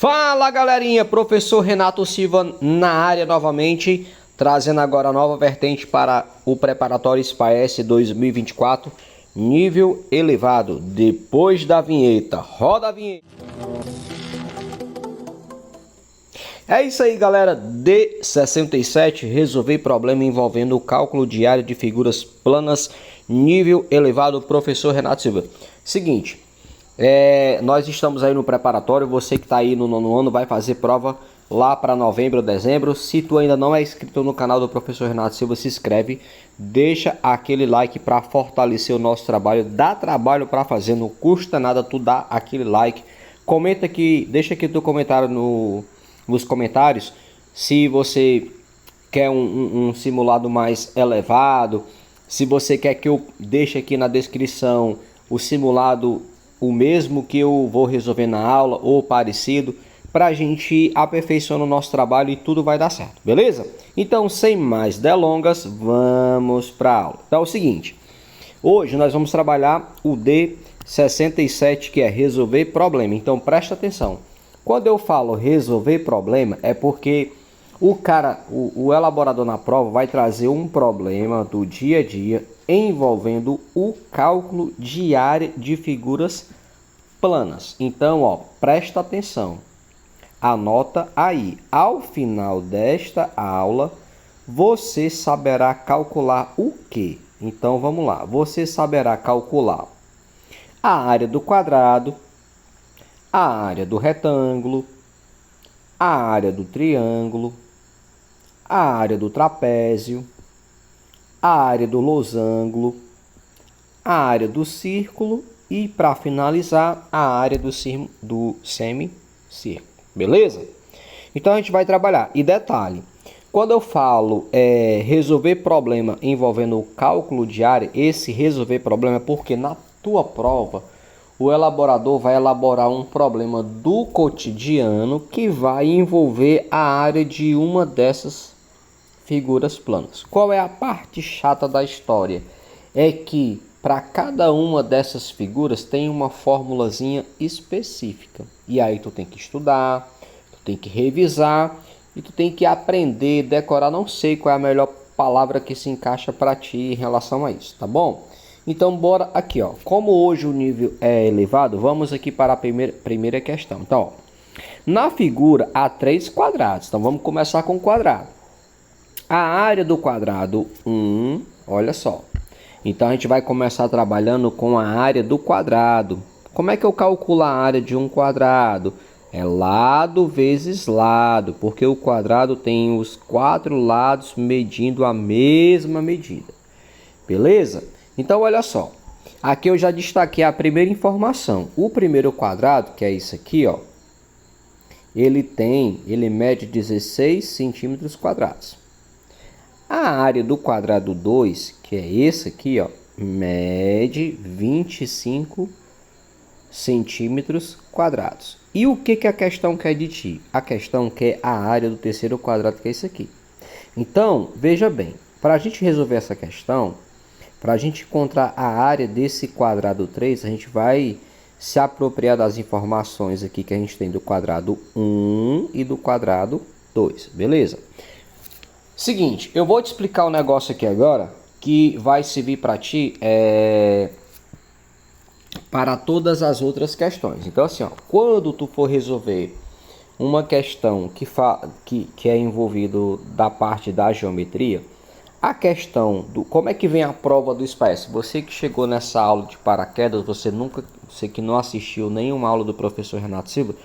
Fala galerinha, professor Renato Silva na área novamente, trazendo agora a nova vertente para o preparatório SPAES 2024, nível elevado. Depois da vinheta, roda a vinheta. É isso aí galera, D67, resolver problema envolvendo o cálculo de área de figuras planas, nível elevado, professor Renato Silva. Seguinte, nós estamos aí no preparatório, você que está aí no nono ano vai fazer prova lá para novembro ou dezembro. Se tu ainda não é inscrito no canal do professor Renato Silva, se inscreve, deixa aquele like para fortalecer o nosso trabalho, dá trabalho para fazer, não custa nada tu dar aquele like, comenta aqui, deixa aqui teu comentário nos comentários se você quer um simulado mais elevado, se você quer que eu deixe aqui na descrição o simulado o mesmo que eu vou resolver na aula ou parecido, para a gente aperfeiçoar o nosso trabalho e tudo vai dar certo, beleza? Então, sem mais delongas, vamos para a aula. Então é o seguinte, hoje nós vamos trabalhar o D67, que é resolver problema. Então presta atenção, quando eu falo resolver problema é porque o elaborador na prova vai trazer um problema do dia a dia envolvendo o cálculo de área de figuras planas. Então, ó, presta atenção, anota aí. Ao final desta aula, você saberá calcular o quê? Então, vamos lá. Você saberá calcular a área do quadrado, a área do retângulo, a área do triângulo, a área do trapézio, a área do losango, a área do círculo e, para finalizar, a área do semicírculo. Beleza? Então a gente vai trabalhar. E detalhe, quando eu falo resolver problema envolvendo o cálculo de área, esse resolver problema é porque na tua prova o elaborador vai elaborar um problema do cotidiano que vai envolver a área de uma dessas figuras planas. Qual é a parte chata da história? É que para cada uma dessas figuras tem uma formulazinha específica. E aí tu tem que estudar, tu tem que revisar e tu tem que aprender, decorar. Não sei qual é a melhor palavra que se encaixa para ti em relação a isso, tá bom? Então bora aqui, ó. Como hoje o nível é elevado, vamos aqui para a primeira questão. Então, ó, na figura há 3 quadrados. Então vamos começar com o quadrado. A área do quadrado 1, olha só. Então a gente vai começar trabalhando com a área do quadrado. Como é que eu calculo a área de um quadrado? É lado vezes lado, porque o quadrado tem os 4 lados medindo a mesma medida. Beleza? Então olha só. Aqui eu já destaquei a primeira informação. O primeiro quadrado, que é isso aqui, ó, ele mede 16 centímetros quadrados. A área do quadrado 2, que é esse aqui, ó, mede 25 centímetros quadrados. E o que a questão quer de ti? A questão quer a área do terceiro quadrado, que é isso aqui. Então, veja bem, para a gente resolver essa questão, para a gente encontrar a área desse quadrado 3, a gente vai se apropriar das informações aqui que a gente tem do quadrado 1 e do quadrado 2, beleza? Seguinte, eu vou te explicar um negócio aqui agora que vai servir para ti para todas as outras questões. Então assim, ó, quando tu for resolver uma questão que é envolvido da parte da geometria, a questão do como é que vem a prova do SPAES. Você que chegou nessa aula de paraquedas, você que não assistiu nenhuma aula do professor Renato Silva,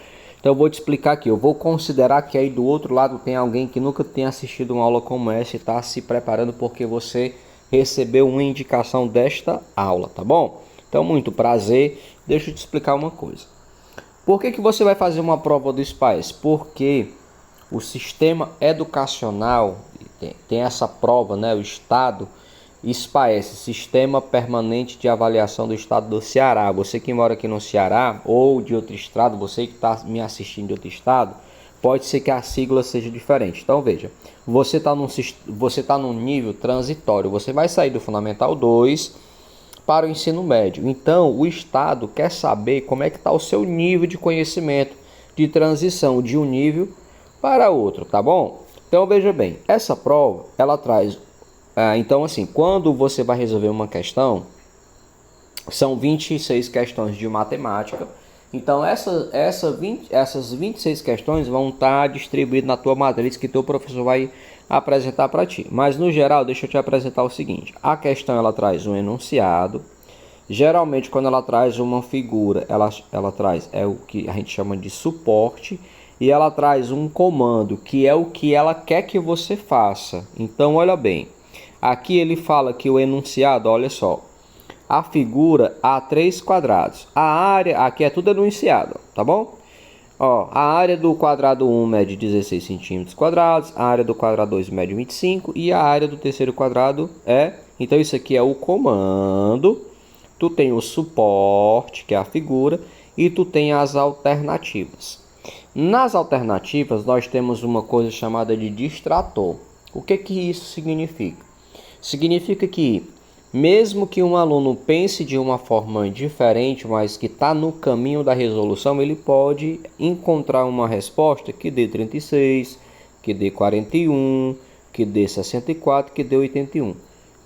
então eu vou te explicar aqui. Eu vou considerar que aí do outro lado tem alguém que nunca tenha assistido uma aula como essa e está se preparando porque você recebeu uma indicação desta aula, tá bom? Então, muito prazer. Deixa eu te explicar uma coisa. Por que você vai fazer uma prova do SPAES? Porque o sistema educacional tem essa prova, né? O Estado SPAES, Sistema Permanente de Avaliação do Estado do Ceará. Você que mora aqui no Ceará ou de outro estado, você que está me assistindo de outro estado, pode ser que a sigla seja diferente. Então veja, você tá num nível transitório, você vai sair do Fundamental 2 para o ensino médio. Então o Estado quer saber como é que está o seu nível de conhecimento de transição de um nível para outro, tá bom? Então veja bem, essa prova ela traz, então assim, quando você vai resolver uma questão, são 26 questões de matemática. Então essas 26 questões vão estar distribuídas na tua matriz que teu professor vai apresentar para ti. Mas no geral, deixa eu te apresentar o seguinte: a questão ela traz um enunciado. Geralmente quando ela traz uma figura, ela traz o que a gente chama de suporte, e ela traz um comando, que é o que ela quer que você faça. Então olha bem, aqui ele fala que o enunciado, olha só, a figura a 3 quadrados. A área, aqui é tudo enunciado, tá bom? Ó, a área do quadrado 1 mede 16 centímetros quadrados, a área do quadrado 2 mede 25 e a área do terceiro quadrado é... Então isso aqui é o comando, tu tem o suporte, que é a figura, e tu tem as alternativas. Nas alternativas nós temos uma coisa chamada de distrator. O que isso significa? Significa que mesmo que um aluno pense de uma forma diferente, mas que está no caminho da resolução, ele pode encontrar uma resposta que dê 36, que dê 41, que dê 64, que dê 81.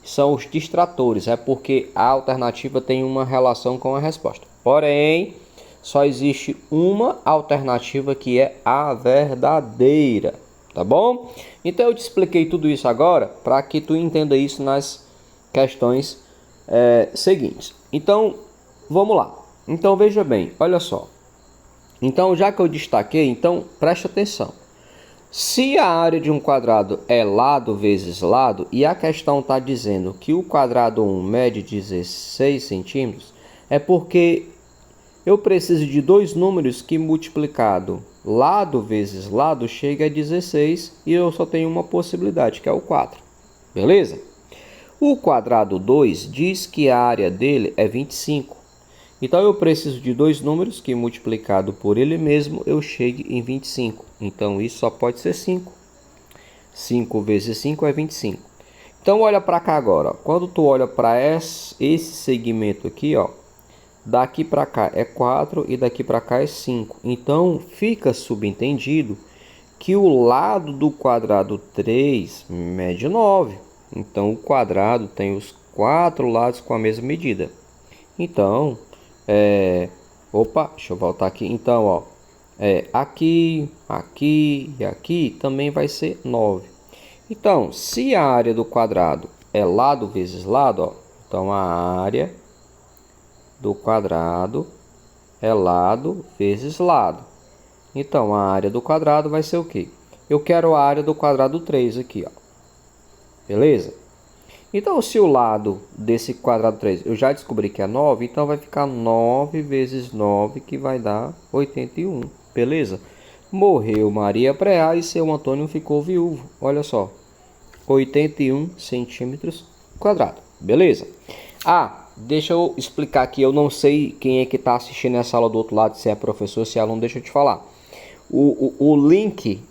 São os distratores, é porque a alternativa tem uma relação com a resposta. Porém, só existe uma alternativa que é a verdadeira, tá bom? Então eu te expliquei tudo isso agora para que tu entenda isso nas questões seguintes. Então vamos lá. Então veja bem, olha só. Então já que eu destaquei, então preste atenção. Se a área de um quadrado é lado vezes lado e a questão está dizendo que o quadrado 1 mede 16 centímetros, é porque eu preciso de dois números que multiplicado lado vezes lado chega a 16 e eu só tenho uma possibilidade, que é o 4. Beleza? O quadrado 2 diz que a área dele é 25. Então eu preciso de dois números que multiplicado por ele mesmo eu chegue em 25. Então isso só pode ser 5. 5 vezes 5 é 25. Então olha para cá agora. Ó. Quando tu olha para esse segmento aqui, ó, daqui para cá é 4 e daqui para cá é 5. Então fica subentendido que o lado do quadrado 3 mede 9. Então o quadrado tem os 4 lados com a mesma medida. Então, deixa eu voltar aqui. Então, ó, aqui, aqui e aqui também vai ser 9. Então, se a área do quadrado é lado vezes lado, ó, então a área do quadrado é lado vezes lado. Então, a área do quadrado vai ser o quê? Eu quero a área do quadrado 3 aqui, ó. Beleza? Então, se o lado desse quadrado 3 eu já descobri que é 9, então vai ficar 9 vezes 9, que vai dar 81. Beleza? Morreu Maria Preá e seu Antônio ficou viúvo. Olha só. 81 centímetros quadrados. Beleza? Deixa eu explicar aqui. Eu não sei quem é que está assistindo essa aula do outro lado, se é professor, se é aluno, deixa eu te falar. O link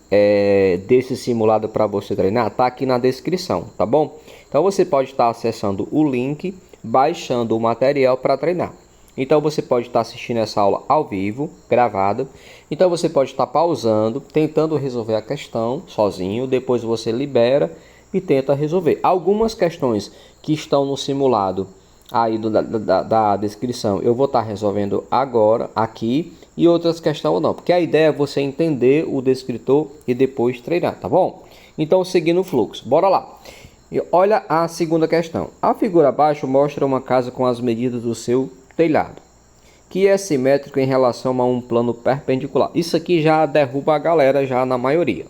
desse simulado para você treinar está aqui na descrição, tá bom? Então você pode estar acessando o link, baixando o material para treinar. Então você pode estar assistindo essa aula ao vivo, gravada. Então você pode estar pausando, tentando resolver a questão sozinho, depois você libera e tenta resolver. Algumas questões que estão no simulado aí da descrição eu vou estar resolvendo agora aqui, e outras questões não, porque a ideia é você entender o descritor e depois treinar, tá bom? Então seguindo o fluxo, bora lá. E olha a segunda questão. A figura abaixo mostra uma casa com as medidas do seu telhado, que é simétrico em relação a um plano perpendicular. Isso aqui já derruba a galera já na maioria.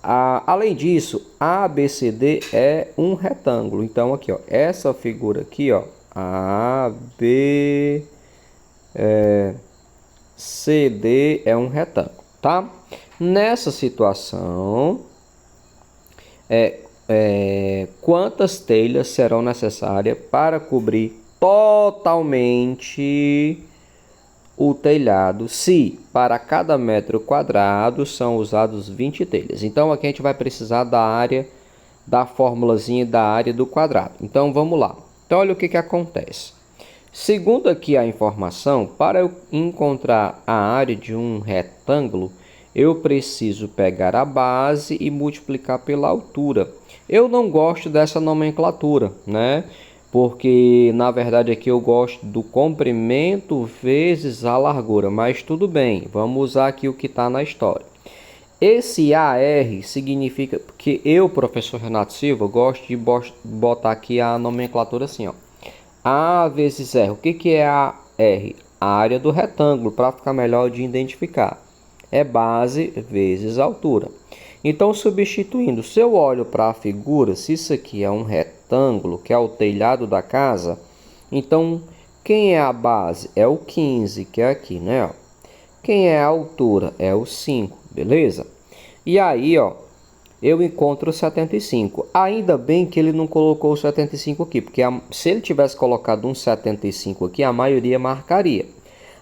Além disso, ABCD é um retângulo. Então aqui, ó, essa figura aqui, ó, CD é um retângulo, tá? Nessa situação, quantas telhas serão necessárias para cobrir totalmente o telhado, se para cada metro quadrado são usados 20 telhas? Então aqui a gente vai precisar da área, da formulazinha da área do quadrado. Então vamos lá. Então olha o que acontece. Segundo aqui a informação, para eu encontrar a área de um retângulo, eu preciso pegar a base e multiplicar pela altura. Eu não gosto dessa nomenclatura, né? Porque na verdade aqui eu gosto do comprimento vezes a largura, mas tudo bem, vamos usar aqui o que está na história. Esse AR significa que eu, professor Renato Silva, gosto de botar aqui a nomenclatura assim, ó. A vezes R. O que é a R? A área do retângulo, para ficar melhor de identificar. É base vezes altura. Então, substituindo, se eu olho para a figura, se isso aqui é um retângulo, que é o telhado da casa, então, quem é a base? É o 15, que é aqui, né? Quem é a altura? É o 5, beleza? E aí, ó, eu encontro 75. Ainda bem que ele não colocou o 75 aqui, porque se ele tivesse colocado um 75 aqui, a maioria marcaria.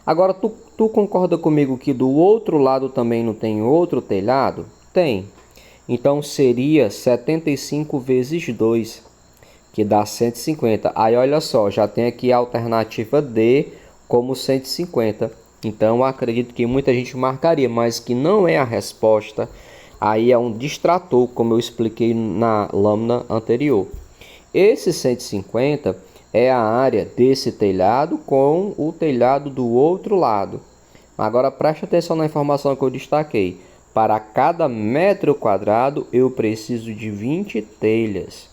Agora, tu concorda comigo que do outro lado também não tem outro telhado? Tem. Então, seria 75 vezes 2, que dá 150. Aí, olha só, já tem aqui a alternativa D como 150. Então, acredito que muita gente marcaria, mas que não é a resposta. Aí é um distrator, como eu expliquei na lâmina anterior. Esse 150 é a área desse telhado com o telhado do outro lado. Agora preste atenção na informação que eu destaquei. Para cada metro quadrado eu preciso de 20 telhas.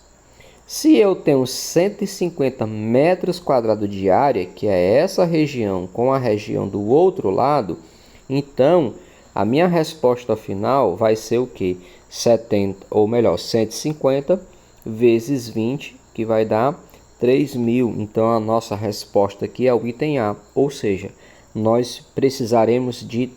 Se eu tenho 150 metros quadrados de área, que é essa região com a região do outro lado, então a minha resposta final vai ser o que? 70, ou melhor, 150 vezes 20, que vai dar 3.000. Então, a nossa resposta aqui é o item A. Ou seja, nós precisaremos de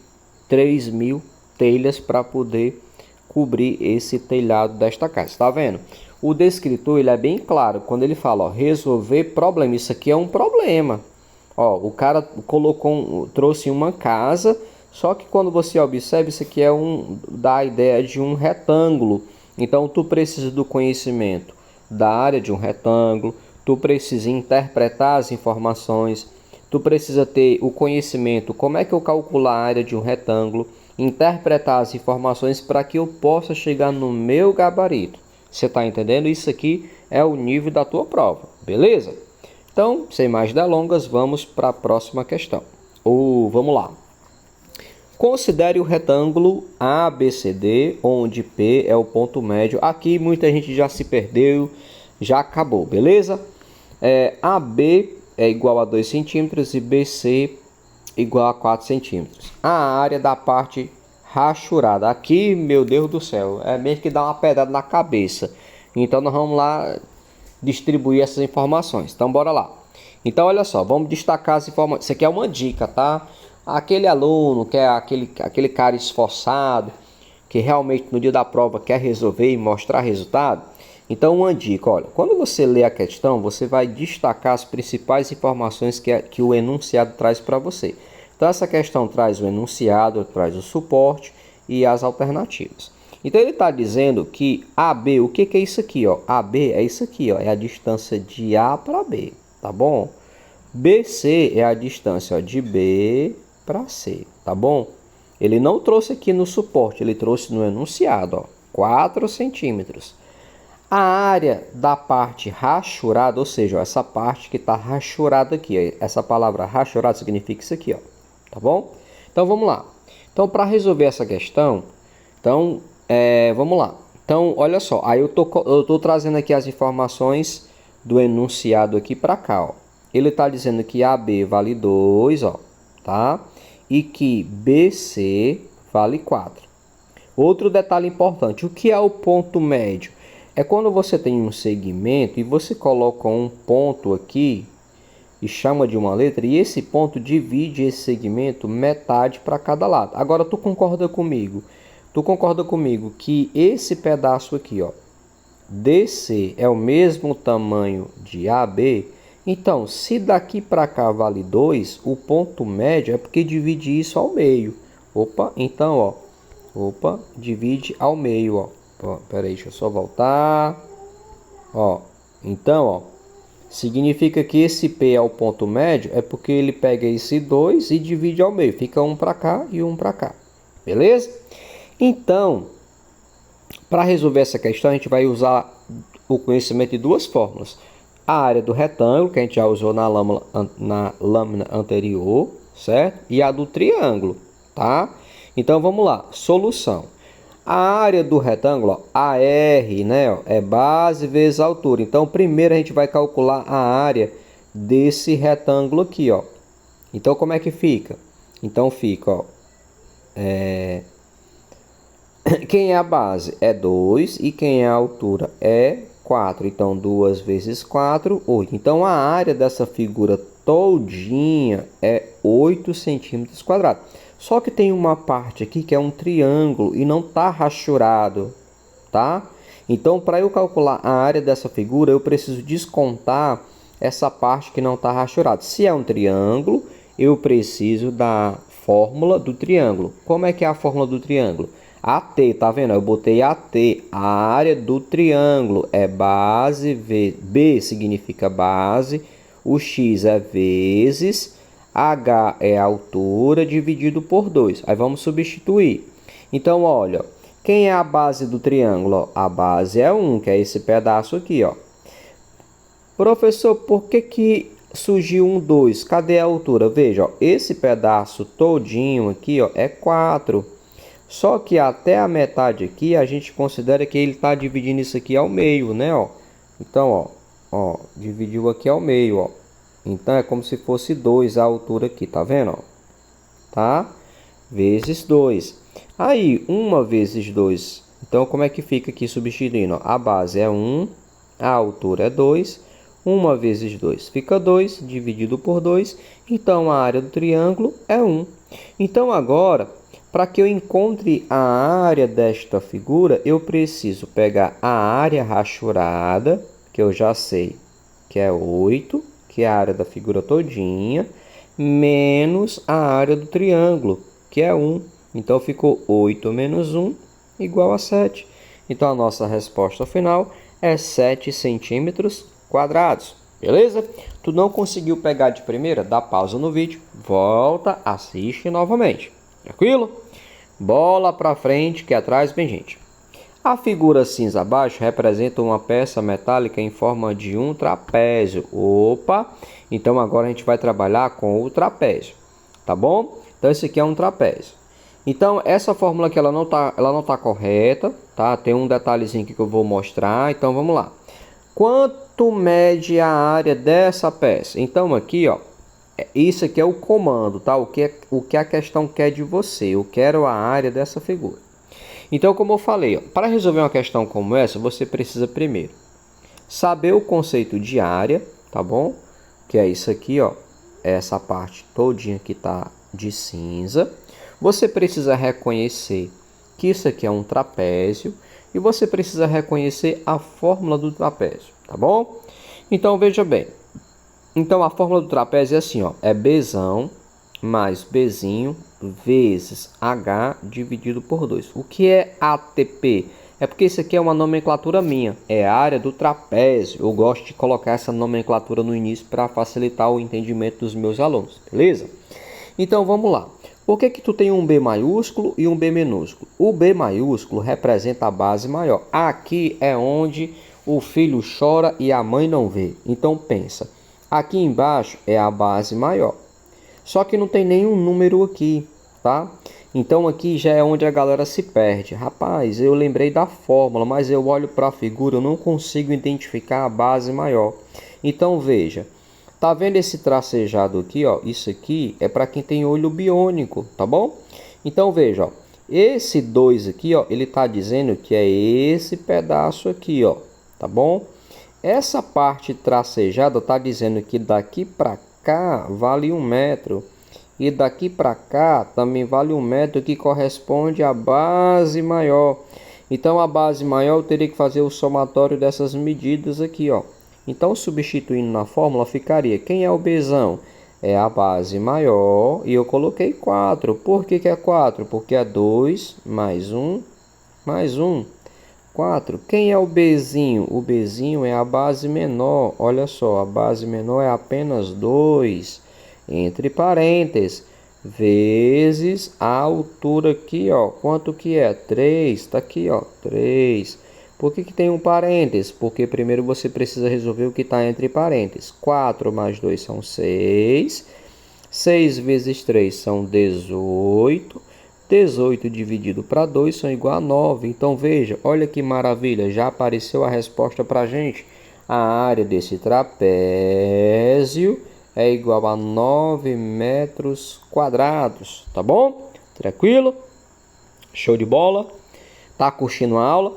3.000 telhas para poder cobrir esse telhado desta casa. Está vendo? O descritor ele é bem claro. Quando ele fala, ó, resolver problema. Isso aqui é um problema. Ó, o cara trouxe uma casa. Só que quando você observa, isso aqui dá a ideia de um retângulo. Então, tu precisa do conhecimento da área de um retângulo, tu precisa interpretar as informações, tu precisa ter o conhecimento, como é que eu calculo a área de um retângulo, interpretar as informações para que eu possa chegar no meu gabarito. Você está entendendo? Isso aqui é o nível da tua prova, beleza? Então, sem mais delongas, vamos para a próxima questão. Vamos lá. Considere o retângulo ABCD, onde P é o ponto médio. Aqui muita gente já se perdeu, já acabou, beleza? AB é igual a 2 centímetros e BC igual a 4 centímetros. A área da parte rachurada. Aqui, meu Deus do céu, é mesmo que dá uma pedrada na cabeça. Então, nós vamos lá distribuir essas informações. Então, bora lá. Então, olha só, vamos destacar as informações. Isso aqui é uma dica, tá? Aquele aluno que é aquele cara esforçado, que realmente no dia da prova quer resolver e mostrar resultado. Então, uma dica, olha, quando você lê a questão, você vai destacar as principais informações que o enunciado traz para você. Então, essa questão traz o enunciado, traz o suporte e as alternativas. Então, ele está dizendo que AB, o que é isso aqui? Ó? AB é isso aqui, ó, é a distância de A para B, tá bom? BC é a distância, ó, de B para C, tá bom? Ele não trouxe aqui no suporte, ele trouxe no enunciado, ó, 4 centímetros. A área da parte rachurada, ou seja, ó, essa parte que está rachurada aqui, ó, essa palavra rachurada significa isso aqui, ó, tá bom? Então vamos lá. Então para resolver essa questão, então vamos lá. Então olha só, aí eu tô trazendo aqui as informações do enunciado aqui para cá, ó. Ele está dizendo que AB vale 2, ó, tá? E que BC vale 4. Outro detalhe importante, o que é o ponto médio? É quando você tem um segmento e você coloca um ponto aqui e chama de uma letra, e esse ponto divide esse segmento metade para cada lado. Agora tu concorda comigo? Tu concorda comigo que esse pedaço aqui, ó, DC é o mesmo tamanho de AB? Então, se daqui para cá vale 2, o ponto médio é porque divide isso ao meio. Então, ó, divide ao meio, ó. Pera aí, deixa eu só voltar. Ó, então, ó, Significa que esse P é o ponto médio, é porque ele pega esse 2 e divide ao meio. Fica um para cá e um para cá. Beleza? Então, para resolver essa questão, a gente vai usar o conhecimento de duas fórmulas. A área do retângulo, que a gente já usou na lâmina anterior, certo? E a do triângulo, tá? Então, vamos lá. Solução. A área do retângulo, ó, AR, né, ó, é base vezes altura. Então, primeiro a gente vai calcular a área desse retângulo aqui, ó. Então, como é que fica? Então, fica, ó, quem é a base? É 2 e quem é a altura? É 4. Então, 2 vezes 4, 8. Então, a área dessa figura todinha é 8 centímetros quadrados. Só que tem uma parte aqui que é um triângulo e não está rachurado, tá? Então, para eu calcular a área dessa figura, eu preciso descontar essa parte que não está rachurada. Se é um triângulo, eu preciso da fórmula do triângulo. Como é que é a fórmula do triângulo? AT, tá vendo? Eu botei AT, a área do triângulo é base, B significa base, o X é vezes, H é a altura dividido por 2. Aí vamos substituir. Então, olha, quem é a base do triângulo? A base é 1, que é esse pedaço aqui, ó. Professor, por que surgiu um 2? Cadê a altura? Veja, ó, esse pedaço todinho aqui, ó, é 4. Só que até a metade aqui, a gente considera que ele está dividindo isso aqui ao meio, né? Ó. Então, ó, dividiu aqui ao meio, ó. Então, é como se fosse 2 a altura aqui, tá vendo? Ó? Tá? Vezes 2. Aí, 1 vezes 2. Então, como é que fica aqui substituindo? Ó? A base é 1, a altura é 2. 1 vezes 2 fica 2, dividido por 2. Então, a área do triângulo é 1. Então, agora, para que eu encontre a área desta figura, eu preciso pegar a área rachurada, que eu já sei que é 8, que é a área da figura todinha, menos a área do triângulo, que é 1. Então, ficou 8 menos 1 igual a 7. Então, a nossa resposta final é 7 centímetros quadrados. Beleza? Tu não conseguiu pegar de primeira? Dá pausa no vídeo, volta, assiste novamente. Tranquilo? Bola para frente, que atrás vem gente. A figura cinza abaixo representa uma peça metálica em forma de um trapézio. Opa! Então agora a gente vai trabalhar com o trapézio, tá bom? Então esse aqui é um trapézio. Então essa fórmula aqui ela não tá correta, tá? Tem um detalhezinho aqui que eu vou mostrar. Então vamos lá. Quanto mede a área dessa peça? Então aqui, ó, isso aqui é o comando, tá? O que a questão quer de você. Eu quero a área dessa figura. Então, como eu falei, para resolver uma questão como essa, você precisa primeiro saber o conceito de área, tá bom? Que é isso aqui, ó, essa parte todinha que tá de cinza. Você precisa reconhecer que isso aqui é um trapézio e você precisa reconhecer a fórmula do trapézio, tá bom? Então, veja bem. Então, a fórmula do trapézio é assim, ó, é Bzão mais Bzinho vezes H dividido por 2. O que é ATP? É porque isso aqui é uma nomenclatura minha, é a área do trapézio. Eu gosto de colocar essa nomenclatura no início para facilitar o entendimento dos meus alunos, beleza? Então, vamos lá. Por que tu tem um B maiúsculo e um B minúsculo? O B maiúsculo representa a base maior. Aqui é onde o filho chora e a mãe não vê. Então, pensa. Aqui embaixo é a base maior. Só que não tem nenhum número aqui, tá? Então aqui já é onde a galera se perde. Rapaz, eu lembrei da fórmula, mas eu olho para a figura, eu não consigo identificar a base maior. Então veja, tá vendo esse tracejado aqui, ó? Isso aqui é para quem tem olho biônico, tá bom? Então veja, ó, esse 2 aqui, ó, ele tá dizendo que é esse pedaço aqui, ó, tá bom? Essa parte tracejada tá dizendo que daqui para cá vale 1 metro e daqui para cá também vale 1 metro, que corresponde à base maior. Então a base maior eu teria que fazer o somatório dessas medidas aqui, ó. Então substituindo na fórmula ficaria, quem é o Bzão? É a base maior e eu coloquei 4. Por que é 4? Porque é 2 mais 1 mais 1. 4. Quem é o Bzinho? O Bzinho é a base menor. Olha só, a base menor é apenas 2, entre parênteses, vezes a altura aqui, ó. Quanto que é? 3. Tá aqui, ó, 3. Por que tem um parênteses? Porque primeiro você precisa resolver o que está entre parênteses. 4 mais 2 são 6. 6 vezes 3 são 18. 18 dividido para 2 são igual a 9. Então, veja, olha que maravilha. Já apareceu a resposta para a gente. A área desse trapézio é igual a 9 metros quadrados. Tá bom? Tranquilo? Show de bola? Tá curtindo a aula?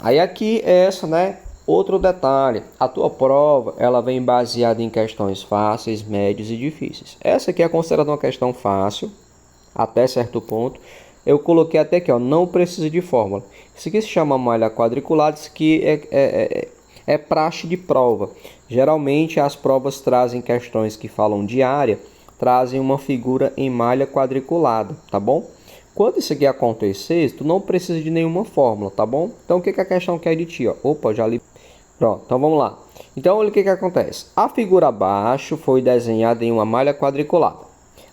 Aí aqui é essa, né? Outro detalhe, a tua prova, ela vem baseada em questões fáceis, médias e difíceis. Essa aqui é considerada uma questão fácil, até certo ponto. Eu coloquei até aqui, ó, não precisa de fórmula. Isso aqui se chama malha quadriculada, isso aqui é praxe de prova. Geralmente as provas trazem questões que falam de área, trazem uma figura em malha quadriculada, tá bom? Quando isso aqui acontecer, tu não precisa de nenhuma fórmula, tá bom? Então o que a questão quer de ti, ó? Opa, já li. Pronto, então vamos lá. Então olha o que acontece. A figura abaixo foi desenhada em uma malha quadriculada.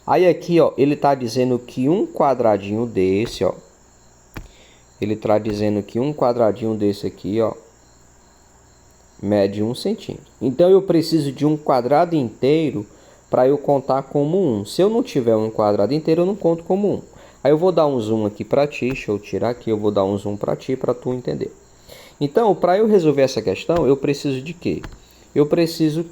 Aí aqui, ó, ele está dizendo que um quadradinho desse, ó, ele está dizendo que um quadradinho desse aqui, ó, mede 1 centímetro. Então eu preciso de um quadrado inteiro para eu contar como 1. Se eu não tiver um quadrado inteiro, eu não conto como 1. Aí eu vou dar um zoom aqui para ti, deixa eu tirar aqui, eu vou dar um zoom para ti, para tu entender. Então, para eu resolver essa questão, eu preciso de quê? Eu preciso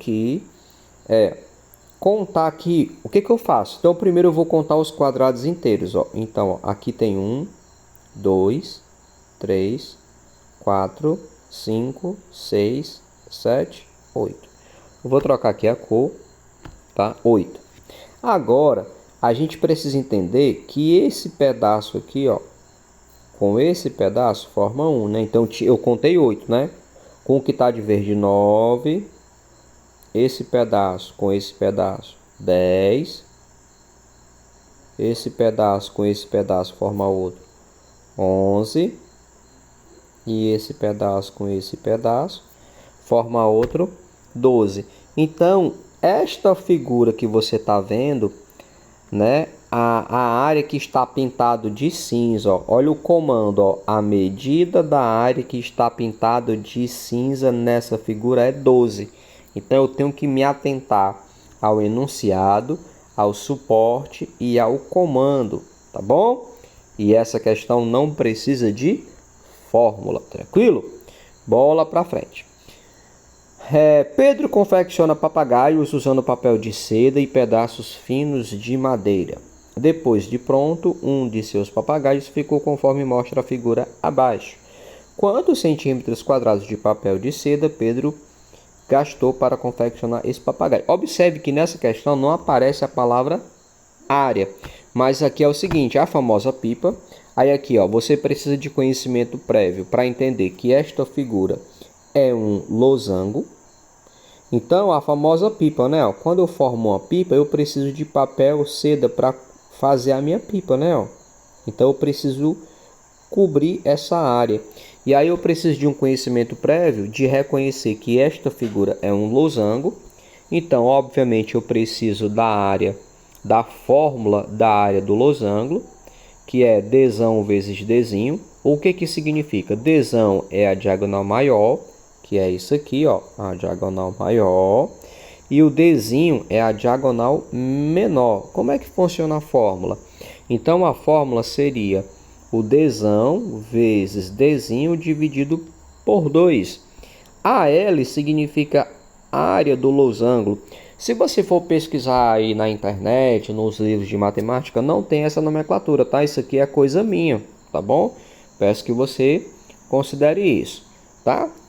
contar aqui, o que eu faço? Então, primeiro eu vou contar os quadrados inteiros, ó. Então, ó, aqui tem 1, 2, 3, 4, 5, 6, 7, 8. Eu vou trocar aqui a cor, tá? 8. Agora, a gente precisa entender que esse pedaço aqui, ó, com esse pedaço forma 1, né? Então eu contei 8, né? Com o que está de verde 9, esse pedaço com esse pedaço 10, esse pedaço com esse pedaço forma outro 11, e esse pedaço com esse pedaço forma outro 12. Então esta figura que você está vendo, né? A área que está pintado de cinza, ó, olha o comando, ó, a medida da área que está pintado de cinza nessa figura é 12. Então eu tenho que me atentar ao enunciado, ao suporte e ao comando, tá bom? E essa questão não precisa de fórmula, tranquilo? Bola para frente. Pedro confecciona papagaios usando papel de seda e pedaços finos de madeira. Depois de pronto, um de seus papagaios ficou conforme mostra a figura abaixo. Quantos centímetros quadrados de papel de seda Pedro gastou para confeccionar esse papagaio? Observe que nessa questão não aparece a palavra área, mas aqui é o seguinte, a famosa pipa. Aí aqui, ó, você precisa de conhecimento prévio para entender que esta figura é um losango. Então, a famosa pipa, né? Ó, quando eu formo uma pipa, eu preciso de papel seda para fazer a minha pipa, né? Ó. Então, eu preciso cobrir essa área. E aí, eu preciso de um conhecimento prévio de reconhecer que esta figura é um losango. Então, obviamente, eu preciso da área, da fórmula da área do losango, que é Dzão vezes Dzinho. O que significa? Dzão é a diagonal maior, que é isso aqui, ó, a diagonal maior, e o Dzinho é a diagonal menor. Como é que funciona a fórmula? Então a fórmula seria o Dzão vezes Dzinho dividido por 2. AL significa área do losango. Se você for pesquisar aí na internet, nos livros de matemática, não tem essa nomenclatura, tá? Isso aqui é coisa minha, tá bom? Peço que você considere isso.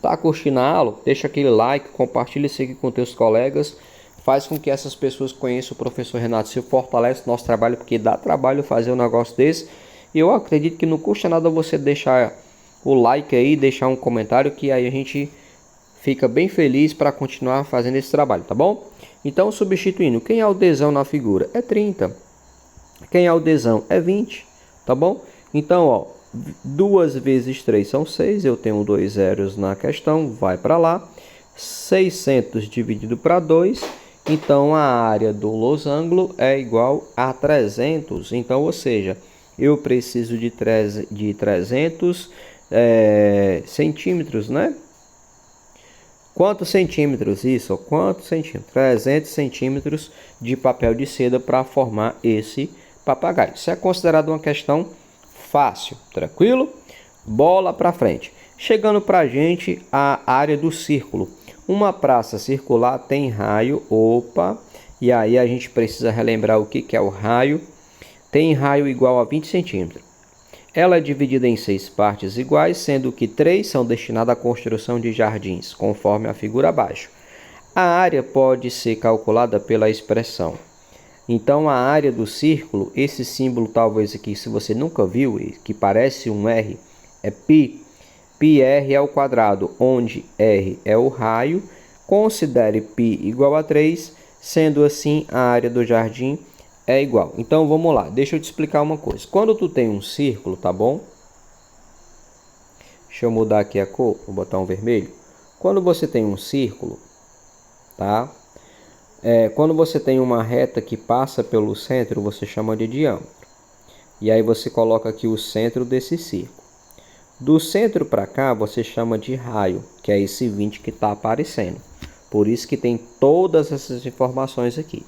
Tá curtindo a aula? Deixa aquele like, compartilha isso aqui com teus colegas. Faz com que essas pessoas conheçam o professor Renato Silva, fortalece o nosso trabalho, porque dá trabalho fazer um negócio desse. E eu acredito que não custa nada você deixar o like aí, deixar um comentário, que aí a gente fica bem feliz para continuar fazendo esse trabalho, tá bom? Então, substituindo, quem é o Dzão na figura? É 30. Quem é o Dzão? É 20, tá bom? Então, ó, 2 vezes 3 são 6, eu tenho 2 zeros na questão, vai para lá. 600 dividido para 2, então a área do losango é igual a 300. Então, ou seja, eu preciso de 300 centímetros, né? Quantos centímetros? Isso, quantos centímetros? 300 centímetros de papel de seda para formar esse papagaio. Isso é considerado uma questão fácil, tranquilo? Bola para frente. Chegando para a gente a área do círculo. Uma praça circular tem raio, e aí a gente precisa relembrar o que é o raio. Tem raio igual a 20 centímetros. Ela é dividida em 6 partes iguais, sendo que 3 são destinadas à construção de jardins, conforme a figura abaixo. A área pode ser calculada pela expressão. Então, a área do círculo, esse símbolo talvez aqui, se você nunca viu, que parece um R, é π. πr é o quadrado, onde R é o raio. Considere π igual a 3, sendo assim a área do jardim é igual. Então vamos lá, deixa eu te explicar uma coisa. Quando tu tem um círculo, tá bom? Deixa eu mudar aqui a cor, vou botar um vermelho. Quando você tem um círculo, tá? Quando você tem uma reta que passa pelo centro, você chama de diâmetro. E aí você coloca aqui o centro desse círculo. Do centro para cá, você chama de raio, que é esse 20 que está aparecendo. Por isso que tem todas essas informações aqui,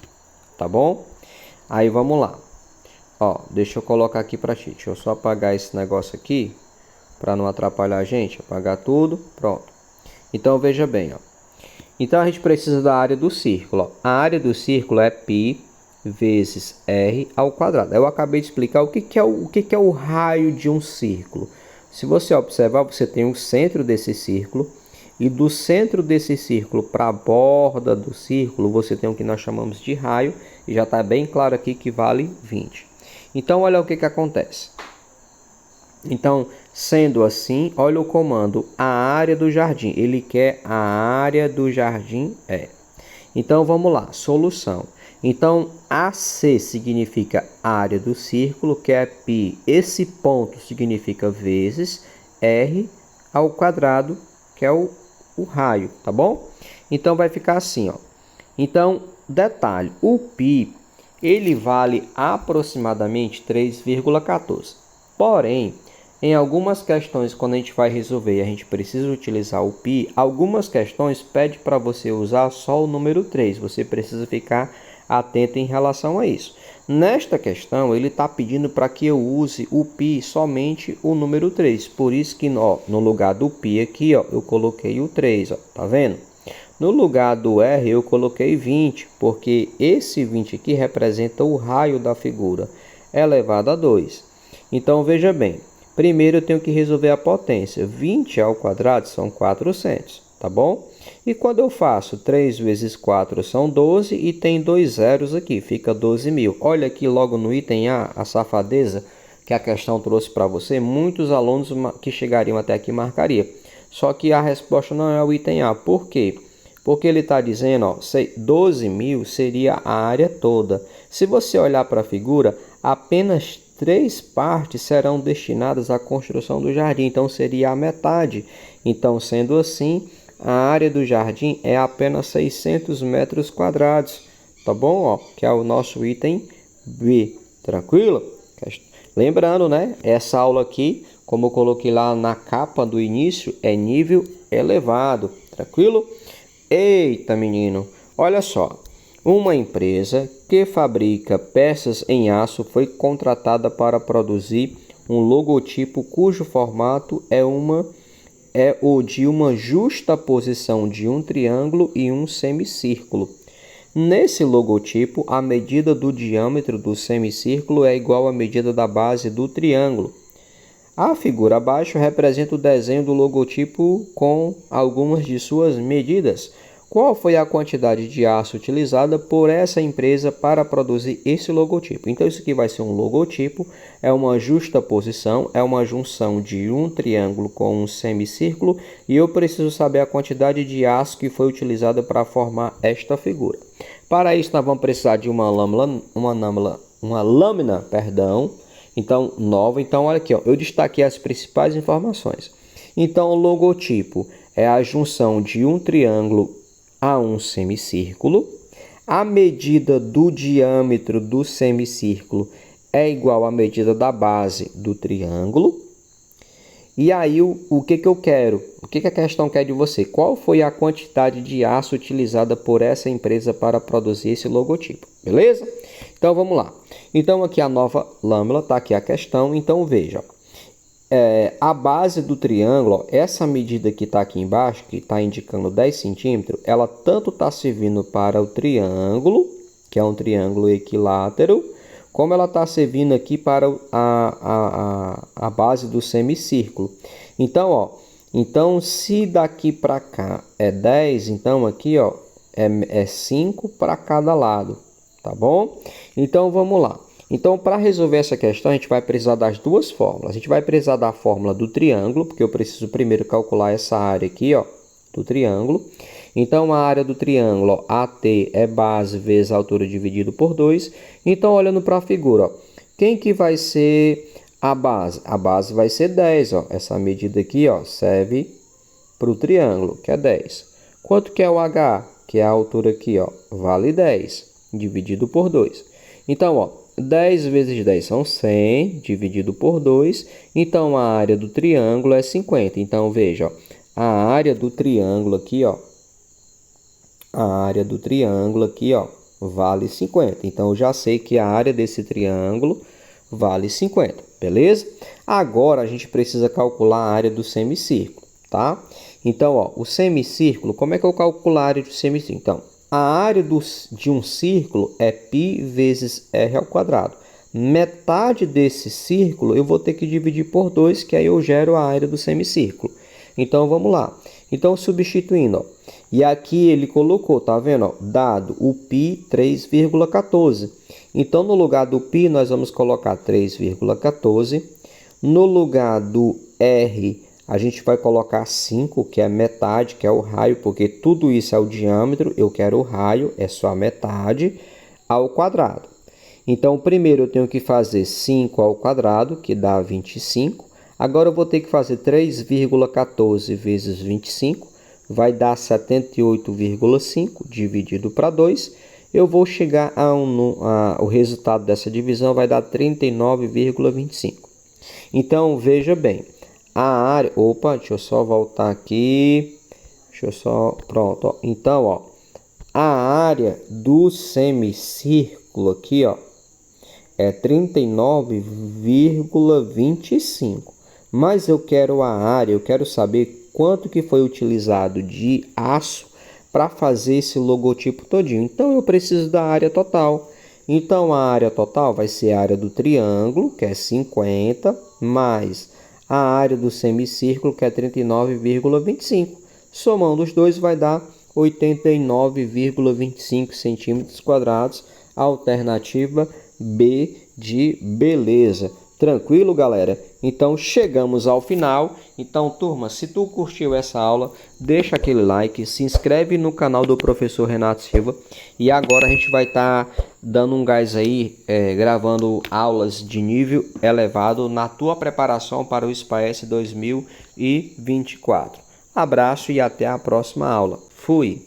tá bom? Aí vamos lá. Ó, deixa eu colocar aqui para ti. Deixa eu só apagar esse negócio aqui, para não atrapalhar a gente. Apagar tudo, pronto. Então veja bem, ó. Então a gente precisa da área do círculo. Ó. A área do círculo é π vezes r ao quadrado. Eu acabei de explicar o que é o raio de um círculo. Se você observar, você tem o centro desse círculo. E do centro desse círculo para a borda do círculo, você tem o que nós chamamos de raio. E já está bem claro aqui que vale 20. Então, olha o que acontece. Então, sendo assim, olha o comando, a área do jardim. Ele quer a área do jardim Então, vamos lá, solução. Então, AC significa área do círculo, que é π. Esse ponto significa vezes r ao quadrado, que é o raio, tá bom? Então, vai ficar assim, ó. Então, detalhe, o π, ele vale aproximadamente 3,14. Porém, em algumas questões, quando a gente vai resolver e a gente precisa utilizar o π, algumas questões pedem para você usar só o número 3. Você precisa ficar atento em relação a isso. Nesta questão, ele está pedindo para que eu use o π somente o número 3. Por isso que no lugar do π aqui, ó, eu coloquei o 3, ó, tá vendo? No lugar do R, eu coloquei 20, porque esse 20 aqui representa o raio da figura elevado a 2. Então, veja bem. Primeiro, eu tenho que resolver a potência. 20 ao quadrado são 400, tá bom? E quando eu faço 3 vezes 4 são 12 e tem 2 zeros aqui, fica 12.000. Olha aqui logo no item A, safadeza que a questão trouxe para você. Muitos alunos que chegariam até aqui marcariam. Só que a resposta não é o item A. Por quê? Porque ele está dizendo, ó, 12.000 seria a área toda. Se você olhar para a figura, apenas 3 partes serão destinadas à construção do jardim. Então, seria a metade. Então, sendo assim, a área do jardim é apenas 600 metros quadrados. Tá bom? Ó, que é o nosso item B. Tranquilo? Lembrando, né? Essa aula aqui, como eu coloquei lá na capa do início, é nível elevado. Tranquilo? Eita, menino, olha só, uma empresa que fabrica peças em aço foi contratada para produzir um logotipo cujo formato é o de uma justaposição de um triângulo e um semicírculo. Nesse logotipo, a medida do diâmetro do semicírculo é igual à medida da base do triângulo. A figura abaixo representa o desenho do logotipo com algumas de suas medidas. Qual foi a quantidade de aço utilizada por essa empresa para produzir esse logotipo? Então, isso aqui vai ser um logotipo, é uma justaposição, é uma junção de um triângulo com um semicírculo e eu preciso saber a quantidade de aço que foi utilizada para formar esta figura. Para isso, nós vamos precisar de uma lâmina, Então, nova. Então, olha aqui, ó, eu destaquei as principais informações. Então, o logotipo é a junção de um triângulo a um semicírculo. A medida do diâmetro do semicírculo é igual à medida da base do triângulo. E aí, o que eu quero? O que a questão quer de você? Qual foi a quantidade de aço utilizada por essa empresa para produzir esse logotipo? Beleza? Então, vamos lá. Então, aqui a nova lâmina, está aqui a questão. Então, veja. A base do triângulo, ó, essa medida que está aqui embaixo, que está indicando 10 centímetros, ela tanto está servindo para o triângulo, que é um triângulo equilátero, como ela está servindo aqui para a base do semicírculo. Então, ó, se daqui para cá é 10, então aqui, ó, é 5 para cada lado, tá bom? Então, vamos lá. Então, para resolver essa questão, a gente vai precisar das duas fórmulas. A gente vai precisar da fórmula do triângulo, porque eu preciso primeiro calcular essa área aqui, ó, do triângulo. Então, a área do triângulo, ó, AT é base vezes a altura dividido por 2. Então, olhando para a figura, ó, quem que vai ser a base? A base vai ser 10, ó. Essa medida aqui, ó, serve para o triângulo, que é 10. Quanto que é o H? Que é a altura aqui, ó, vale 10, dividido por 2. Então, ó, 10 vezes 10 são 100, dividido por 2. Então, a área do triângulo é 50. Então, veja, ó, a área do triângulo aqui, ó, vale 50. Então, eu já sei que a área desse triângulo vale 50, beleza? Agora, a gente precisa calcular a área do semicírculo, tá? Então, ó, o semicírculo, como é que eu calculo a área do semicírculo? Então, a área de um círculo é π vezes r ao quadrado. Metade desse círculo eu vou ter que dividir por 2, que aí eu gero a área do semicírculo. Então, vamos lá. Então, substituindo, ó, e aqui ele colocou, tá vendo? Ó, dado o π 3,14. Então, no lugar do π, nós vamos colocar 3,14. No lugar do r, a gente vai colocar 5, que é metade, que é o raio, porque tudo isso é o diâmetro, eu quero o raio, é só a metade, ao quadrado. Então, primeiro eu tenho que fazer 5 ao quadrado, que dá 25. Agora eu vou ter que fazer 3,14 vezes 25, vai dar 78,5, dividido para 2. Eu vou chegar o resultado dessa divisão vai dar 39,25. Então, veja bem. A área... Opa, deixa eu só voltar aqui. Pronto, ó. Então, ó, a área do semicírculo aqui, ó, é 39,25. Mas eu quero a área, eu quero saber quanto que foi utilizado de aço para fazer esse logotipo todinho. Então, eu preciso da área total. Então, a área total vai ser a área do triângulo, que é 50, mais a área do semicírculo, que é 39,25. Somando os dois, vai dar 89,25 centímetros quadrados. Alternativa B de beleza. Tranquilo, galera? Então, chegamos ao final. Então, turma, se tu curtiu essa aula, deixa aquele like, se inscreve no canal do professor Renato Silva. E agora a gente vai estar dando um gás aí, gravando aulas de nível elevado na tua preparação para o SPAES 2024. Abraço e até a próxima aula. Fui!